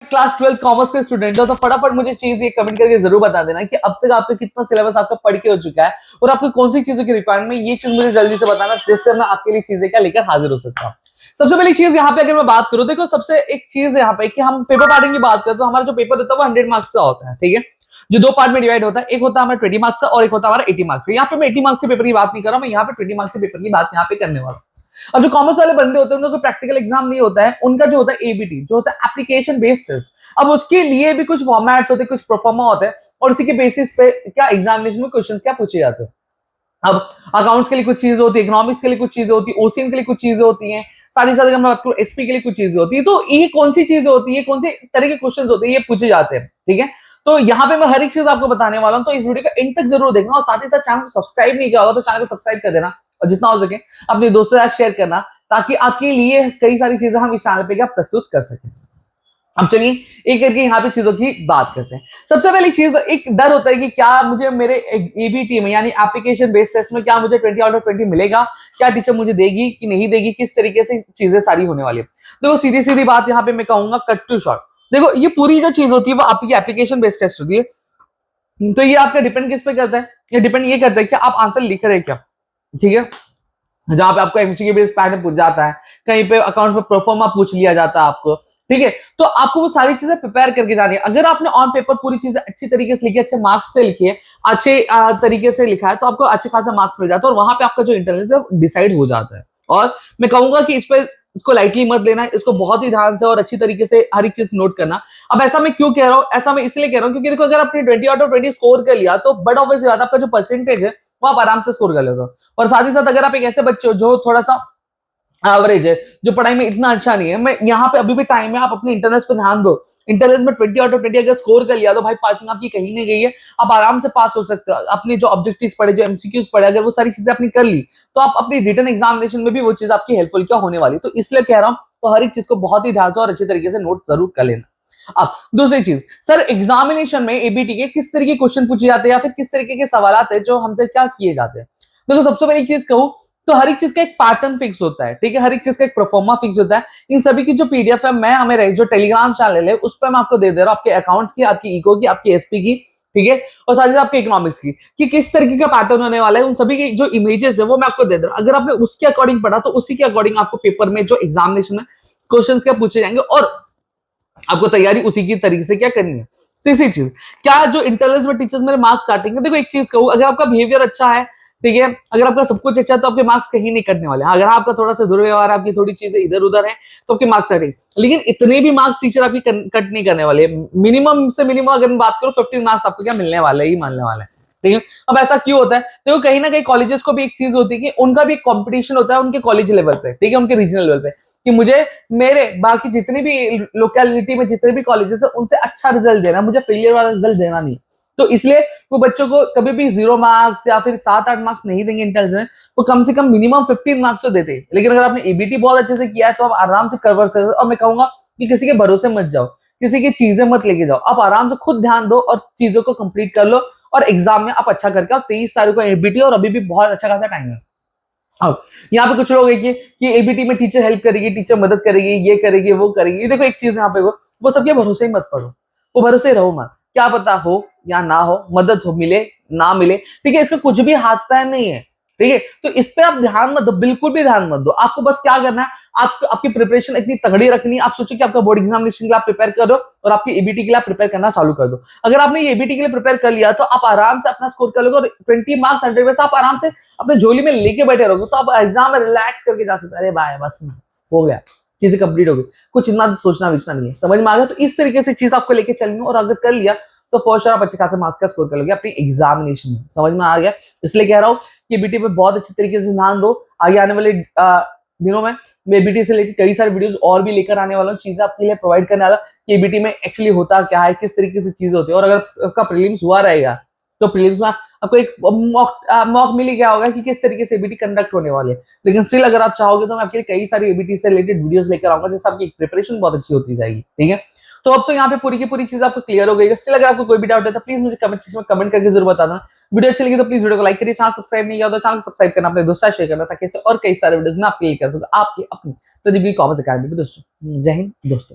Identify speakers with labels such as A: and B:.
A: Class 12 commerce के student हो तो फटाफट मुझे चीज ये कमेंट करके जरूर बता देना कि अब तक आपका कितना सिलेबस आपका पढ़ के हो चुका है और आपको कौन सी चीजों की रिक्वायरमेंट, ये चीज मुझे जल्दी से बताना जिससे मैं आपके लिए चीजें क्या लेकर हाजिर हो सकता हूँ। सबसे पहली चीज यहाँ पे अगर मैं बात करूँ, देखो सबसे एक चीज यहाँ पे कि हम पेपर पार्टिंग की बात करें तो हमारा जो पेपर होता है वो 100 मार्क्स का होता है, ठीक है। जो दो पार्ट में डिवाइड होता है, एक होता है हमारा 20 मार्क्स का और एक होता है हमारा 80 मार्क्स का। यहाँ पे मैं 80 मार्क्स के पेपर की बात नहीं कर रहा, मैं यहाँ पे 20 मार्क्स के पेपर की बात यहाँ पे करने वाला हूँ। अब जो कॉमर्स वाले बंदे होते हैं उनका कोई प्रैक्टिकल एग्जाम नहीं होता है, उनका जो होता है एबीटी, जो होता है एप्लीकेशन बेस्ड टेस्ट। अब उसके लिए भी कुछ फॉर्मेट्स होते हैं, कुछ प्रोफार्मा होते हैं और उसी के बेसिस पे क्या एग्जामिनेशन में क्वेश्चंस क्या पूछे जाते हैं। अब अकाउंट्स के लिए कुछ चीजें होती है, इकोनॉमिक्स के लिए कुछ चीजें होती है, ओसीएन के लिए कुछ चीजें होती हैं, साथ ही साथ अगर मैं बात करूं एसपी के लिए कुछ चीजें होती है। तो ये कौन सी चीजें होती है, कौन से तरह के क्वेश्चन होते हैं, ये पूछे जाते हैं, ठीक है। तो यहाँ पे मैं हर एक चीज आपको बताने वाला हूं, तो इस वीडियो का एंड तक जरूर देखना और साथ ही साथ चैनल को सब्सक्राइब नहीं किया होगा तो चैनल को सब्सक्राइब कर देना और जितना हो सके अपने दोस्तों के साथ शेयर करना, ताकि आपके लिए कई सारी चीजें हम इस चैनल पे क्या प्रस्तुत कर सकें। अब चलिए एक करके यहाँ पे चीजों की बात करते हैं। सबसे पहली चीज, एक डर होता है कि क्या मुझे मेरे एबीटी में यानी एप्लीकेशन बेस्ड टेस्ट में क्या मुझे 20 आउट ऑफ 20 मिलेगा, क्या टीचर मुझे देगी कि नहीं देगी, किस तरीके से चीजें सारी होने वाली है। देखो सीधी सीधी बात यहाँ पे मैं कहूंगा, कट टू शॉर्ट। देखो ये पूरी जो चीज होती है वो आपकी एप्लीकेशन बेस्ड टेस्ट होती है, तो ये आपका डिपेंड किस पे करता है, ये डिपेंड ये करता है कि आप आंसर लिख रहे हैं क्या, ठीक है। जहां पे आपको एमसीक्यू बेस्ड पैटर्न पूछ जाता है, कहीं पे अकाउंट्स में परफॉर्मा पूछ लिया जाता है आपको, ठीक है। तो आपको वो सारी चीजें प्रिपेयर करके जानी है। अगर आपने ऑन पेपर पूरी चीजें अच्छी तरीके से लिखी, अच्छे मार्क्स से लिखी है, अच्छे तरीके से लिखा है, तो आपको अच्छे खासा मार्क्स मिल जाता है और वहां पे आपका जो इंटेलिजेंस है डिसाइड हो जाता है। और मैं कहूंगा कि इस पे इसको लाइटली मत लेना, इसको बहुत ही ध्यान से और अच्छी तरीके से हर एक चीज नोट करना। अब ऐसा मैं क्यों कह रहा हूँ, ऐसा मैं इसलिए कह रहा हूँ क्योंकि देखो अगर आपने 20 आउट ऑफ 20 स्कोर कर लिया तो बट ऑब्वियस बात आपका जो परसेंटेज है वो आप आराम से स्कोर कर लेते हो। और साथ ही साथ अगर आप एक ऐसे बच्चे हो जो थोड़ा सा एवरेज है, जो पढ़ाई में इतना अच्छा नहीं है, मैं यहाँ पे अभी भी टाइम है, आप अपने इंटरनेट पे ध्यान दो। इंटरनेट में 20 आउट ऑफ 20 अगर स्कोर कर लिया तो भाई पासिंग आपकी कहीं नहीं गई है, आप आराम से पास हो सकते हो। अपने जो ऑब्जेक्टिव्स पढ़े, जो एमसीक्यूज पढ़े, अगर वो सारी चीजें आपने कर ली तो आप अपनी रिटर्न एग्जामिनेशन में भी वो चीज आपकी हेल्पफुल क्या होने वाली। तो इसलिए कह रहा हूँ, तो हर एक चीज को बहुत ही ध्यान से और अच्छे तरीके से नोट जरूर कर लेना। अब दूसरी चीज, सर एग्जामिनेशन में एबीटी के किस तरीके के क्वेश्चन पूछे जाते हैं या फिर किस तरीके के सवाल है जो हमसे क्या किए जाते हैं। देखो सबसे पहली चीज कहूं तो हर एक चीज का एक पैटर्न फिक्स होता है, ठीक है। हर एक चीज का एक परफॉर्मा फिक्स होता है। इन सभी की जो पीडीएफ है मैं हमें जो टेलीग्राम चैनल है उस पर मैं आपको दे दे रहा हूँ, आपके अकाउंट्स की, आपकी इको की, आपकी एसपी की, ठीक है, और साथ ही साथ आपके इकोनॉमिक्स की, कि किस तरीके का पैटर्न होने वाला है। उन सभी की जो इमेजेस है वो मैं आपको दे दे रहा हूँ। अगर आपने उसके अकॉर्डिंग पढ़ा तो उसी के अकॉर्डिंग आपको पेपर में जो एग्जामिनेशन में क्वेश्चन क्या पूछे जाएंगे और आपको तैयारी उसी की तरीके से क्या करनी है। तीसरी चीज, क्या जो इंटरनल्स में टीचर्स मेरे मार्क्स काटेंगे। देखो एक चीज कहूँ, अगर आपका बिहेवियर अच्छा है, ठीक है, अगर आपका सब कुछ अच्छा है तो आपके मार्क्स कहीं नहीं कटने वाले। अगर आपका थोड़ा सा दुर्व्यवहार, आपकी थोड़ी चीजें इधर उधर है तो आपके मार्क्स कटेंगे, लेकिन इतने भी मार्क्स टीचर आपकी कट नहीं करने वाले। मिनिमम से मिनिमम अगर मैं बात करूं 15 मार्क्स आपको क्या मिलने वाले ही मिलने वाले हैं, ठीक है। अब ऐसा क्यों होता है, देखो कहीं ना कहीं कॉलेजेस को भी एक चीज होती है कि उनका भी एक कंपटीशन होता है उनके कॉलेज लेवल पे, ठीक है, उनके रीजनल लेवल पे, कि मुझे मेरे बाकी जितनी भी लोकेलिटी में जितने भी कॉलेजेस है उनसे अच्छा रिजल्ट देना, मुझे फेलियर वाला रिजल्ट देना नहीं। तो इसलिए वो बच्चों को कभी भी 0 मार्क्स या फिर 7-8 मार्क्स नहीं देंगे इंटेलिजेंस, वो कम से कम मिनिमम 15 मार्क्स तो देते हैं। लेकिन अगर आपने एबीटी बहुत अच्छे से किया है तो आप आराम से कवर से, और मैं कहूंगा कि किसी के भरोसे मत जाओ, किसी की चीजें मत लेके जाओ, आप आराम से खुद ध्यान दो और चीजों को कंप्लीट कर लो और एग्जाम में आप अच्छा करके आओ। 23 तारीख को एबीटी और अभी भी बहुत अच्छा खासा टाइम है। अब यहाँ पे कुछ लोग है कि एबीटी में टीचर हेल्प करेगी, टीचर मदद करेगी, ये करेगी, वो करेगी। देखो एक चीज यहाँ पे वो सबके भरोसे ही मत पड़ो, वो भरोसे रहो मत। क्या पता हो या ना हो, मदद हो, मिले ना मिले, ठीक है, इसका कुछ भी हाथ पैर नहीं है, ठीक है। तो इस पे आप ध्यान मत दो, बिल्कुल भी ध्यान मत दो। आपको बस क्या करना है, आपकी प्रिपरेशन इतनी तगड़ी रखनी है। आप सोचो कि आपका बोर्ड एग्जामिनेशन के लिए आप प्रिपेयर कर दो और आपकी एबीटी के लिए आप प्रिपेयर करना चालू कर दो। अगर आपने ये एबीटी के लिए प्रिपेयर कर लिया तो आप आराम से अपना स्कोर कर लोगे और 20 मार्क्स 100 में से आप आराम से अपने झोली में लेके बैठे रहोगे, तो आप एग्जाम में रिलैक्स करके जा सकते। अरे भाई बस हो गया, चीजें कंप्लीट हो गई, कुछ इतना सोचना विचना नहीं है। समझ में आ गया? तो इस तरीके से चीज आपको लेके चलनी है और अगर कर लिया तो फॉर श्योर आप अच्छे खासे मार्क्स का स्कोर कर लोगे अपनी एग्जामिनेशन में। समझ में आ गया? इसलिए कह रहा हूँ कि बीटी पे बहुत अच्छे तरीके से ध्यान दो। आगे आने वाले दिनों में मैं बीटी से लेकर कई सारे वीडियोस और भी लेकर आने वाला हूँ, चीजें आपके लिए प्रोवाइड करने वाला कि बीटी में एक्चुअली होता क्या है, किस तरीके से चीजें होती है। और अगर आपका प्रीलिम्स हुआ रहेगा तो प्रीलिम्स में आपको एक मॉक मिल गया होगा कि किस तरीके से एबीटी कंडक्ट होने वाले है। लेकिन स्टिल अगर आप चाहोगे तो मैं आपके लिए कई सारी एबीटी से रिलेटेड वीडियोस लेकर आऊंगा जिससे आपकी प्रिपरेशन बहुत अच्छी होती जाएगी, ठीक है। तो अब से यहाँ पे पूरी की पूरी चीज आपको क्लियर हो गई है। स्टिल अगर आपको कोई भी डाउट है तो प्लीज मुझे कमेंट सेक्शन में कमेंट करके जरूर बताना। वीडियो अच्छी लगी तो प्लीज वीडियो को लाइक करिए, चैनल सब्सक्राइब नहीं किया तो चैनल सब्सक्राइब करना, अपने दोस्तों शेयर करना ताकि और कई सारे वीडियोस में आपके लिए कर सकूं आपकी अपनी तरीबी कॉमर्स अकेडमी में। दोस्तों जय हिंद दोस्तों।